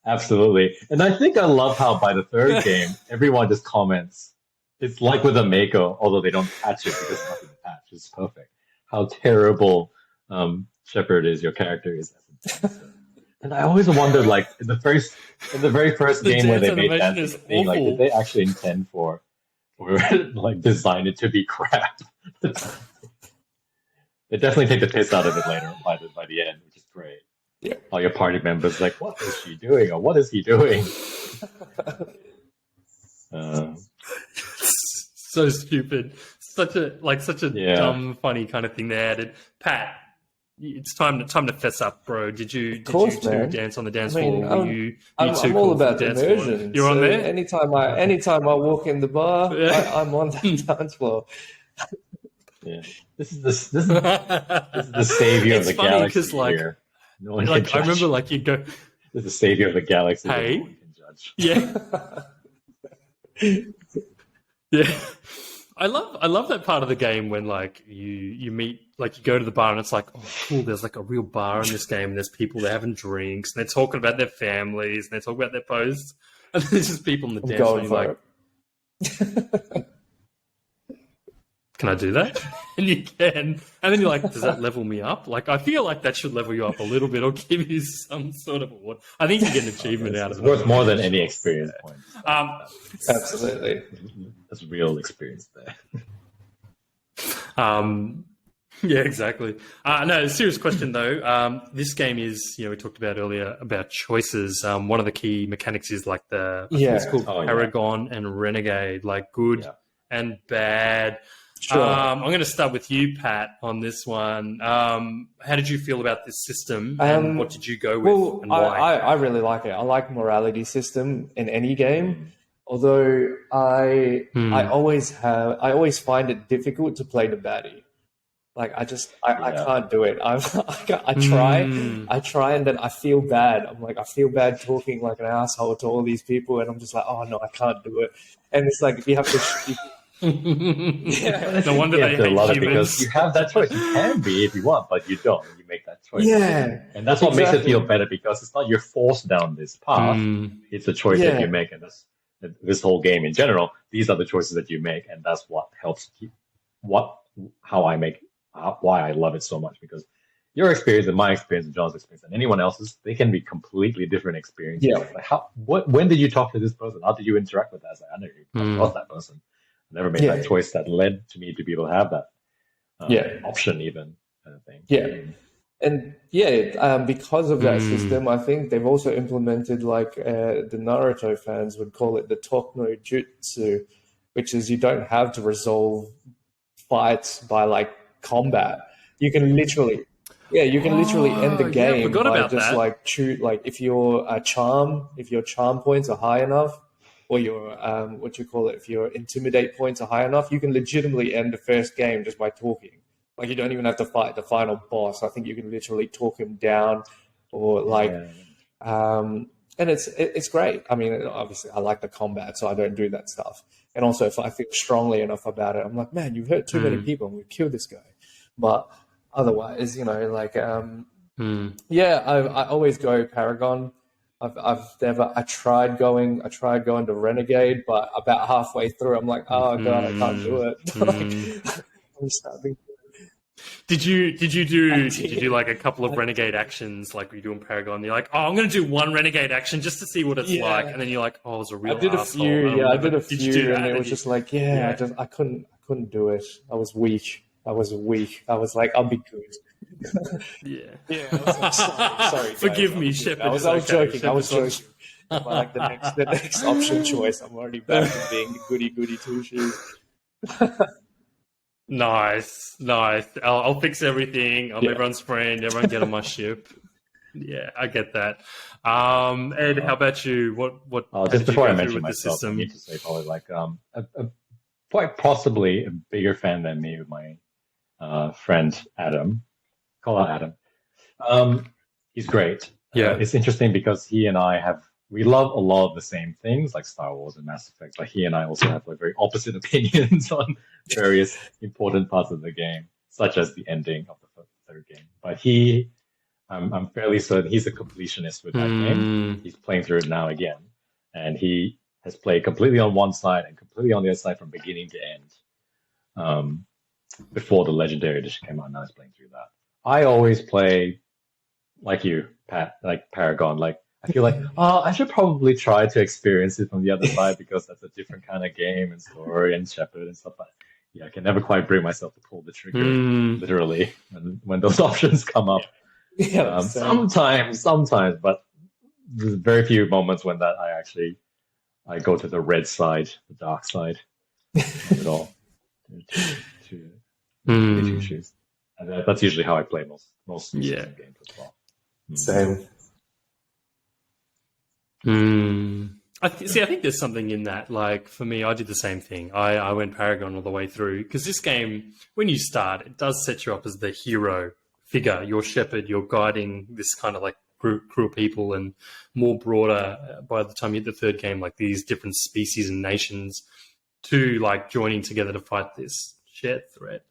Absolutely. And I think I love how by the third game, everyone just comments. It's like with a Mako, although they don't patch it because it's nothing to patch. It's perfect. How terrible Shepard is, your character is. And I always wondered, like, in the very first game where they made that thing, like, did they actually intend for like design it to be crap? They definitely take the piss out of it later by the end, which is great. Yeah. All your party members like, what is she doing, or what is he doing? So stupid. Such a dumb, funny kind of thing they added. Pat, it's time to fess up, bro. Did you dance on the dance floor? I'm all about immersion. You're on there? Anytime I walk in the bar, I'm on the dance floor. Yeah. This is the savior of the galaxy here. No one can judge. I remember, like, you go. This is the savior of the galaxy. Hey. No one can judge. Yeah. Yeah. I love that part of the game when like you meet, like you go to the bar and it's like, oh cool, there's like a real bar in this game and there's people, they're having drinks and they're talking about their families and they're talking about their posts and there's just people on the dance floor and you're like, can I do that? And you can. And then you're like, does that level me up? Like, I feel like that should level you up a little bit or give you some sort of award. I think you get an achievement out of it. It's worth more than any experience point. Absolutely. That's real experience there. Yeah, exactly. No, serious question though. This game is, we talked about earlier about choices. one of the key mechanics is like I think it's called Paragon and Renegade, like good and bad. Sure. I'm going to start with you, Pat, on this one. How did you feel about this system, and what did you go with, and why? I really like it. I like morality system in any game, although I always find it difficult to play the baddie. Like I can't do it. I try, and then I feel bad. I'm like, I feel bad talking like an asshole to all these people, and I'm just like, oh no, I can't do it. And it's like if you have to. No wonder they hate love it humans. because you have that choice. You can be if you want, but you don't. You make that choice. Yeah, and that's what makes it feel better because it's not you're forced down this path. It's a choice that you make, and this whole game in general. These are the choices that you make, and that's what helps keep why I love it so much, because your experience and my experience and John's experience and anyone else's, they can be completely different experiences. Yeah. Like when did you talk to this person? How did you interact with that? I was like, I never even lost that person. I never made that choice that led to me to be able to have that option even kind of thing. Yeah. And because of that system, I think they've also implemented like the Naruto fans would call it the Talk no Jutsu, which is you don't have to resolve fights by like combat. You can literally end the game by just like shoot. Like if your charm points are high enough, or your if your intimidate points are high enough, you can legitimately end the first game just by talking. Like you don't even have to fight the final boss. I think you can literally talk him down, or like, and it's great. I mean, obviously I like the combat, so I don't do that stuff. And also, if I feel strongly enough about it, I'm like, man, you've hurt too many people. I'm going to kill this guy. But otherwise, I always go Paragon. I tried going to Renegade, but about halfway through, I'm like, oh god, I can't do it. I'm starting. Did you do like a couple of Renegade actions like you do in Paragon? You're like, oh, I'm going to do one Renegade action just to see what it's like, and then you're like, oh, it's a real. I did a few, I did a few, and it was just like, I couldn't do it. I was weak. I was like, I'll be good. I was like, sorry guys, forgive me, Shepard. I was joking. I was joking. But like the next option choice, I'm already back to being the goody two shoes. Nice. I'll fix everything. I'm everyone's friend. Everyone get on my ship. Yeah, I get that. Ed, how about you? What? Just before I mention myself, I need to say probably like quite possibly a bigger fan than me with my friend Adam. Call out Adam. He's great. It's interesting because he and I we love a lot of the same things like Star Wars and Mass Effect, but he and I also have like very opposite opinions on various important parts of the game, such as the ending of the third game. But I'm fairly certain he's a completionist with that game. He's playing through it now again, and he has played completely on one side and completely on the other side from beginning to end. Before the Legendary Edition came out, now he's playing through that. I always play like you, Pat, like Paragon. Like I feel like, I should probably try to experience it from the other side because that's a different kind of game and story and Shepard and stuff. But I can never quite bring myself to pull the trigger, literally, when those options come up. Sometimes, but there's very few moments when that I go to the red side, the dark side of it all. Two shoes. And that's usually how I play most games as well. Same. I think there's something in that. Like for me, I did the same thing. I went Paragon all the way through because this game, when you start, it does set you up as the hero figure. You're Shepard. You're guiding this kind of like crew of people, and more broader by the time you hit the third game, like these different species and nations to like joining together to fight this shared threat.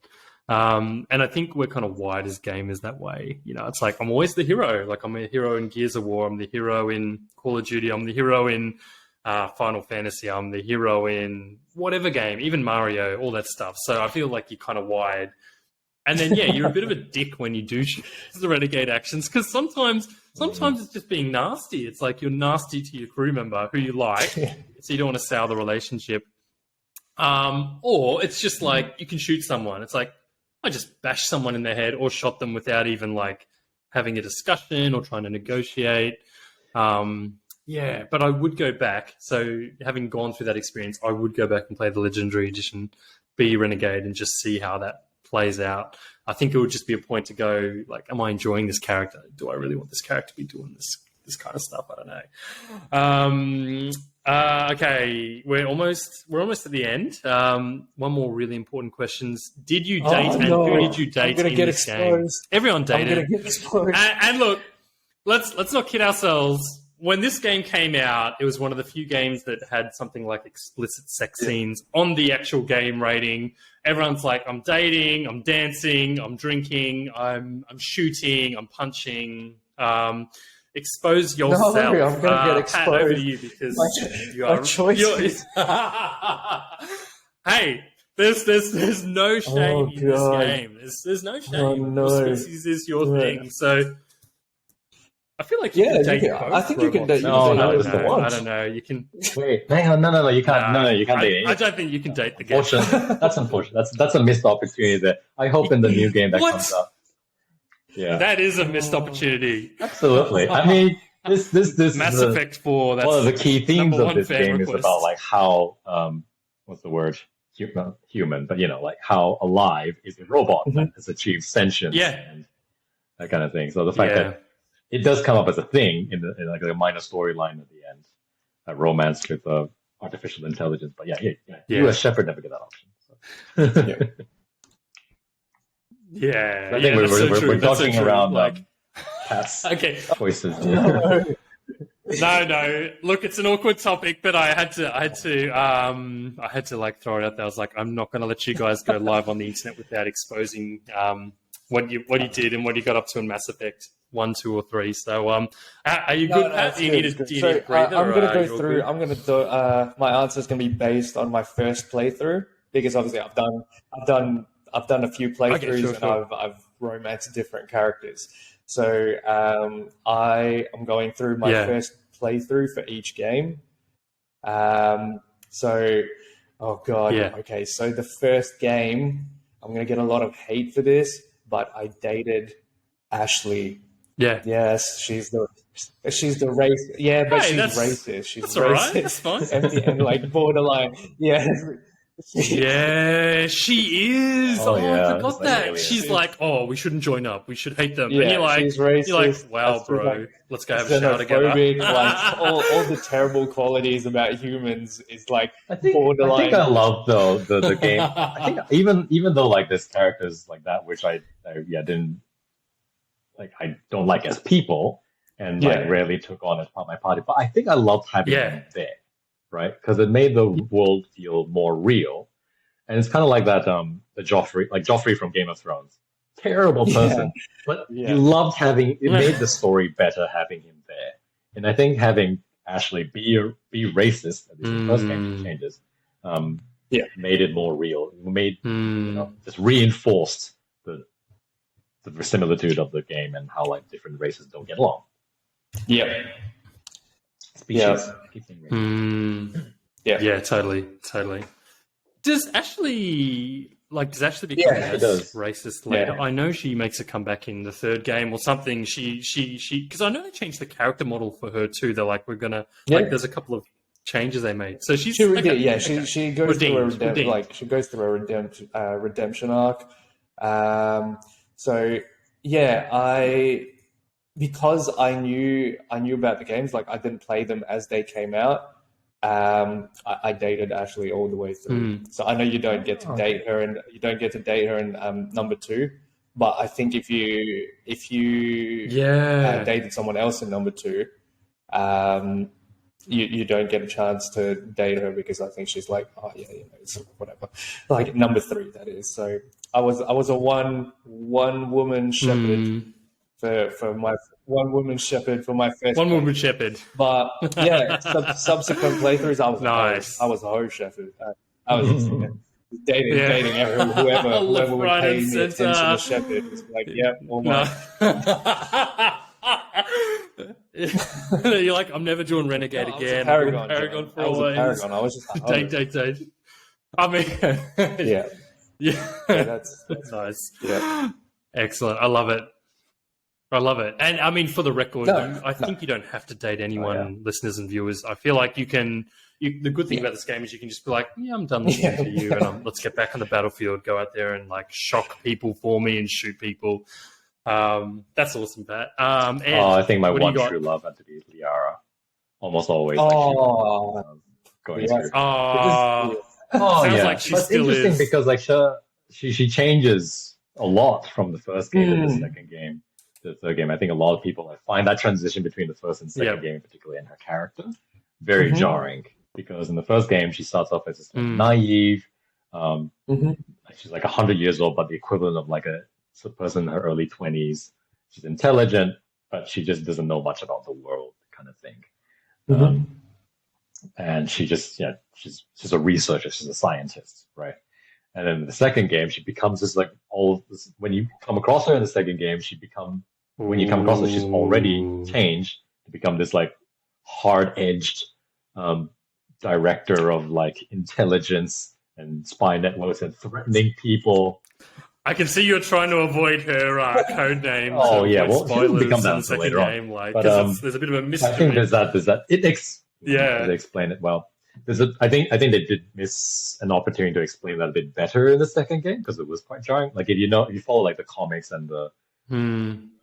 And I think we're kind of wired as gamers that way. You know, it's like I'm always the hero. Like I'm a hero in Gears of War. I'm the hero in Call of Duty. I'm the hero in Final Fantasy. I'm the hero in whatever game, even Mario, all that stuff. So I feel like you're kind of wired. And then, yeah, you're a bit of a dick when you do choose the renegade actions, because sometimes it's just being nasty. It's like you're nasty to your crew member who you like, so you don't want to sour the relationship. Or it's just like you can shoot someone. It's like I just bashed someone in the head or shot them without even like having a discussion or trying to negotiate. Yeah, but I would go back. So having gone through that experience, I would go back and play the Legendary Edition, be Renegade, and just see how that plays out. I think it would just be a point to go like, am I enjoying this character? Do I really want this character to be doing this kind of stuff? I don't know. Okay, we're almost at the end. One more really important question: did you date, and who did you date in this game? Everyone dated. I'm gonna get exposed. And look, let's not kid ourselves. When this game came out, it was one of the few games that had something like explicit sex scenes on the actual game rating. Everyone's like, I'm dating, I'm dancing, I'm drinking, I'm shooting, I'm punching. Expose yourself. No, I'm going to get exposed. Pat, over to you because you are. My choice. Hey, there's no shame in this game. There's no shame. Oh, no. Your species is your thing. So I feel like you can date both. I think you can date. No, I don't know. You can. Wait, hang on. No, you can't. No, you can't date. I don't think you can date the game. That's unfortunate. That's a missed opportunity there. I hope in the new game that comes up. Yeah, that is a missed opportunity. Absolutely. I mean, this Mass Effect 4. That's one of the key themes of this game request. is about like how what's the word? Not human, but you know, like how alive is a robot that has achieved sentience and that kind of thing. So the fact that it does come up as a thing in like a minor storyline at the end, that romance with artificial intelligence. But you as Shepard never get that option. So. Yeah, I think we're dodging around like past choices. No. Look, it's an awkward topic, but I had to like throw it out there. I was like, I'm not going to let you guys go live on the internet without exposing what you did and what you got up to in Mass Effect 1, 2, or 3. So, are you good, Pat? Do you need a breather? I'm going to go through. I'm going to do. My answer is going to be based on my first playthrough because obviously I've done a few playthroughs and I've romanced different characters. So I am going through my first playthrough for each game. Okay, so the first game, I'm going to get a lot of hate for this, but I dated Ashley. Yeah. Yes, she's the race. Yeah, but she's racist. She's that's racist. All right. That's fine. and like borderline. Yeah. Yeah, she is. Oh, I forgot that. She's like, oh, we shouldn't join up. We should hate them. Yeah, and you're like, she's racist. Wow, bro, let's go have a shower together. Like all the terrible qualities about humans is like borderline. I think I love though the game. I think even though like there's characters like that which I didn't like, I don't like as people and like rarely took on as part of my party. But I think I loved having them there. Right, because it made the world feel more real, and it's kind of like that. The Joffrey from Game of Thrones, terrible person, but you loved having. It made the story better having him there, and I think having Ashley be racist at the first game changes, made it more real. It made just reinforced the similitude of the game and how like different races don't get along. Yeah. Species. Yeah, totally. Does Ashley become racist later? I know she makes a comeback in the third game or something. She because I know they changed the character model for her too. They're like, we're gonna there's a couple of changes they made. So she goes through a redemption arc. Because I knew about the games, like I didn't play them as they came out. I dated Ashley all the way through. So I know you don't get to date her, and you don't get to date her in number 2. But I think if you dated someone else in number 2, you don't get a chance to date her because I think she's like, oh yeah, it's whatever. Like number 3, that is. So I was a one woman shepherd for my one woman shepherd for my first. One woman shepherd. But yeah, subsequent playthroughs, I was nice. I was a hoe shepherd. I was dating whoever would pay me attention to shepherd. Was like, yeah, all mine. You're like, I'm never doing Renegade again. Paragon for always. Paragon. I was just date. I mean, yeah, that's nice. Yeah, excellent. I love it. And I mean, for the record, I think you don't have to date anyone, listeners and viewers. I feel like you can. The good thing about this game is you can just be like, yeah, I'm done listening to you, and let's get back on the battlefield, go out there and like shock people for me and shoot people. That's awesome, Pat. I think my one true love had to be Liara. Almost always. Going through. Sounds like she still is. Interesting because like she changes a lot from the first game to the second game. The third game, I think a lot of people find that transition between the first and second game, particularly in her character, very jarring. Because in the first game, she starts off as this naive, she's like 100 years old, but the equivalent of like a person in her early 20s. She's intelligent, but she just doesn't know much about the world, kind of thing. And she just, she's a researcher, she's a scientist, right? And then in the second game, she becomes this like when you come across her in the second game, when you come across her, she's already changed to become this like hard-edged director of like intelligence and spy networks and threatening people. I can see you're trying to avoid her code name. She'll become that later game, on. There's a bit of a mystery. I think there's that. They explain it well. I think they did miss an opportunity to explain that a bit better in the second game because it was quite jarring. Like if you follow like the comics and the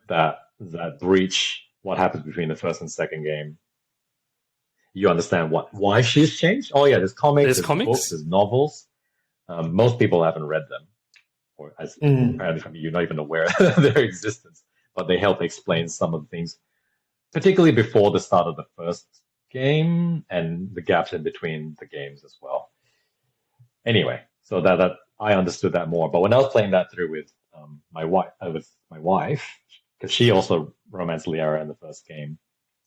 that breach, what happens between the first and second game, you understand why she's changed. Oh yeah, there's comics, books, there's novels. Most people haven't read them, or apparently from you're not even aware of their existence. But they help explain some of the things, particularly before the start of the first game and the gaps in between the games as well. Anyway, so that I understood that more. But when I was playing that through with my wife, because she also romanced Liara in the first game.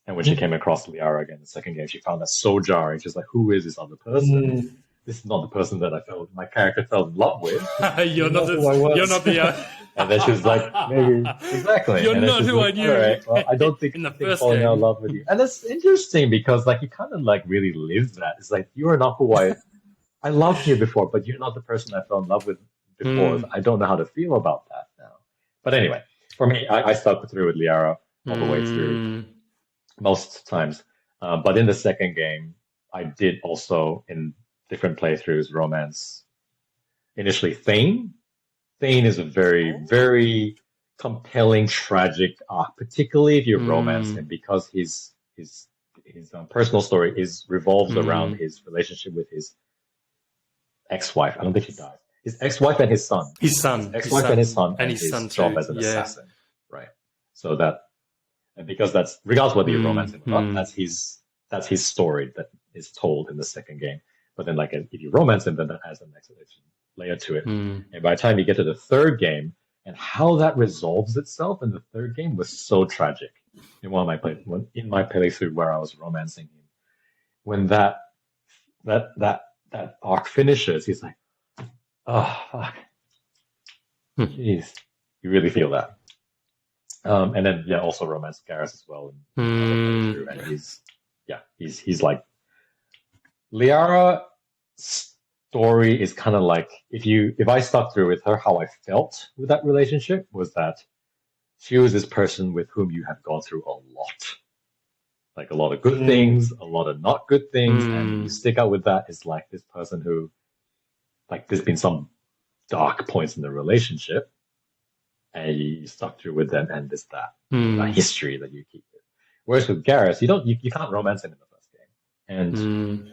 And when she came across Liara again in the second game, she found that so jarring. She's like, who is this other person? This is not the person that my character fell in love with. You're not the... And then she was like, maybe, exactly. You're not who I knew. All right, well, I don't think in the I'm first falling game. in love with you. And it's interesting because like you kind of like really live that. It's like, you are not who I loved you before, but you're not the person I fell in love with before. I don't know how to feel about that now. But anyway, for me, I stuck through with Liara all the way through. Most times. But in the second game, I did also, in different playthroughs, romance. Initially, Thane. Thane is a very, very compelling, tragic arc, particularly if you romance him, because his personal story revolves around his relationship with his ex-wife. I don't think he dies. His ex-wife and his son. His ex-wife and his son. And his son job too. as an assassin. Right. So that... And because that's, regardless of whether you romance him or not, that's his story that is told in the second game. But then, like, if you romance him, then that adds an extra layer to it. And by the time you get to the third game, and how that resolves itself in the third game was so tragic. In my playthrough where I was romancing him, when that arc finishes, he's like, oh fuck, jeez, you really feel that. And then also romance Garrus as well. And he's like Liara's story is kind of like if I stuck through with her, how I felt with that relationship was that she was this person with whom you have gone through a lot, like a lot of good things, a lot of not good things, and you stick out with that. It's like this person who, like, there's been some dark points in the relationship. And you stuck through with them, and there's that history that you keep with. Whereas with Garrus, you can't romance him in the first game, and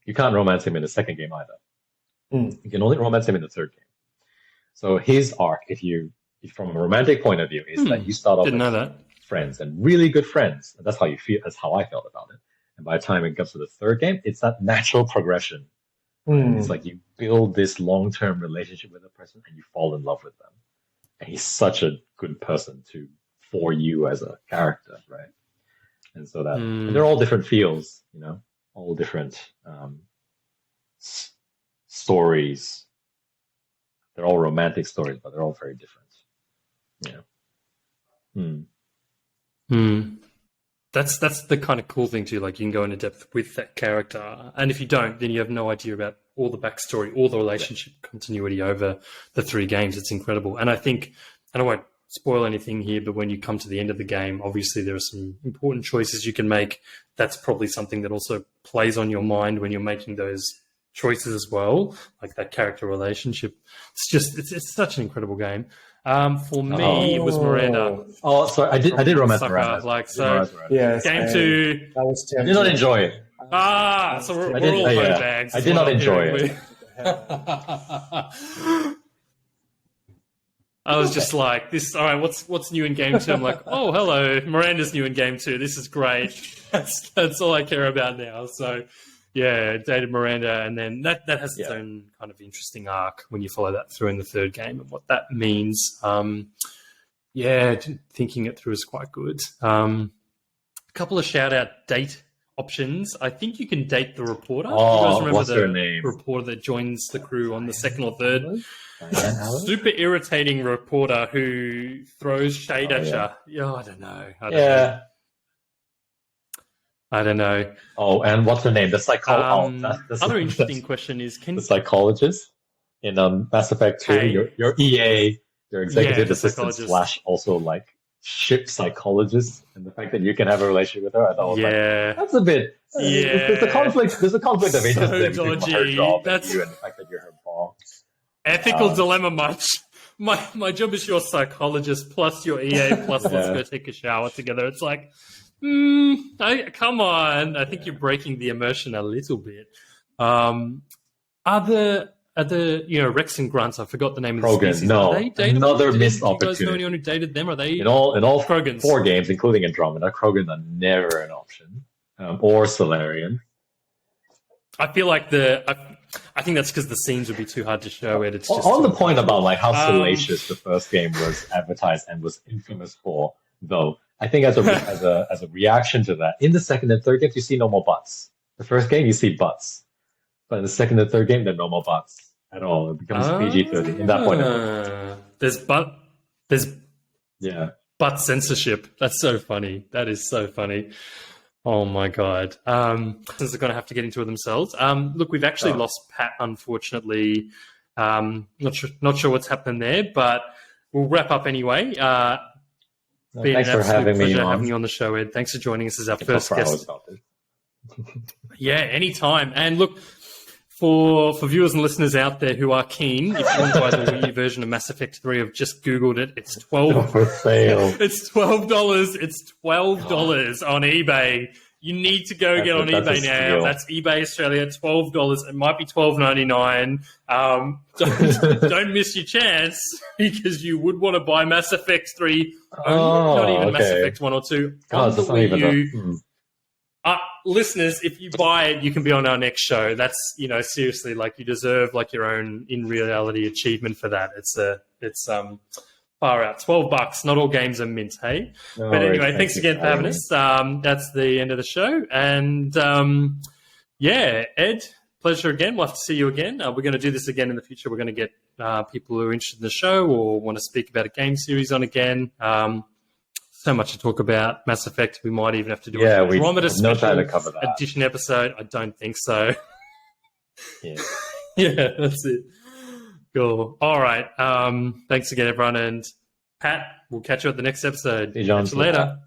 you can't romance him in the second game either. You can only romance him in the third game. So his arc, if from a romantic point of view, is that you start off with friends and really good friends. And that's how you feel. That's how I felt about it. And by the time it comes to the third game, it's that natural progression. Mm. It's like you build this long-term relationship with a person and you fall in love with them. And he's such a good person for you as a character, right? And so that and they're all different feels, all different stories. They're all romantic stories, but they're all very different. That's the kind of cool thing too. Like you can go into depth with that character, and if you don't, then you have no idea about all the backstory, all the relationship continuity over the 3 games. It's incredible, and I think, and I won't spoil anything here, but when you come to the end of the game, obviously there are some important choices you can make. That's probably something that also plays on your mind when you're making those choices as well, like that character relationship. It's such an incredible game. For me, it was Miranda. Oh, sorry, I did romance Miranda. Yes, game 2. That was I did not enjoy it. So we're all bags. I did not enjoy it. I was just like, this. All right, what's new in game 2? I'm like, oh, hello, Miranda's new in game 2. This is great. That's all I care about now. So, yeah, dated Miranda, and then that has its own kind of interesting arc when you follow that through in the third game and what that means. Thinking it through is quite good. A couple of shout-out date options. I think you can date the reporter. Oh, you guys remember what's her name? Reporter that joins the crew on the second or third? Super irritating reporter who throws shade at you. Yeah, I don't know. I don't know. Oh, and what's her name? The psychologist. Other interesting question is, the psychologist in Mass Effect 2, your EA, your executive assistant / also like ship psychologist, and the fact that you can have a relationship with her, I thought was like, that's a bit. There's a conflict. There's a conflict of interest there between her job and you, and the fact that you're her boss. Ethical dilemma much. My job is your psychologist plus your EA plus let's go take a shower together. It's like, come on. I think you're breaking the immersion a little bit. Other Rex and Grunts, I forgot the name of the species. No, are they dateable? Another missed opportunity. Do you guys know anyone who dated them? Are they in all Krogans? 4 games, including Andromeda? Krogans are never an option, or Solarian. I feel like I think that's because the scenes would be too hard to show it. It's just on the point about like how salacious the first game was advertised and was infamous for, though. I think as a reaction to that, in the second and third games you see no more butts. The first game you see butts, but in the second and third game there are no more butts at all. It becomes PG-13 in that point. There's butt censorship. That's so funny. That is so funny. Oh my god! Since they're going to have to get into it themselves. Look, we've actually lost Pat, unfortunately. Not sure what's happened there, but we'll wrap up anyway. Thanks for having me on. Having you on the show, Ed. Thanks for joining us as our first guest. Anytime. And look, for viewers and listeners out there who are keen, if you want to buy the Wii version of Mass Effect 3, I've just Googled it. It's $12 for sale. It's $12. It's $12 on eBay. You need to go get on eBay now. That's eBay Australia, $12. It might be $12.99. Don't miss your chance because you would want to buy Mass Effect 3. Not even Mass Effect 1 or 2. God, that's not even listeners, if you buy it, you can be on our next show. That's, seriously, like you deserve like your own in reality achievement for that. It's far out. $12. Not all games are mint, hey? No but anyway, worries, thanks again for having us. That's the end of the show. And Ed, pleasure again. We'll have to see you again. We're going to do this again in the future. We're going to get people who are interested in the show or want to speak about a game series on again. So much to talk about. Mass Effect, we might even have to do a Andromeda no time to cover that. edition episode. I don't think so. Yeah, that's it. Cool. All right. Thanks again, everyone. And Pat, we'll catch you at the next episode. See you, John. Catch you later.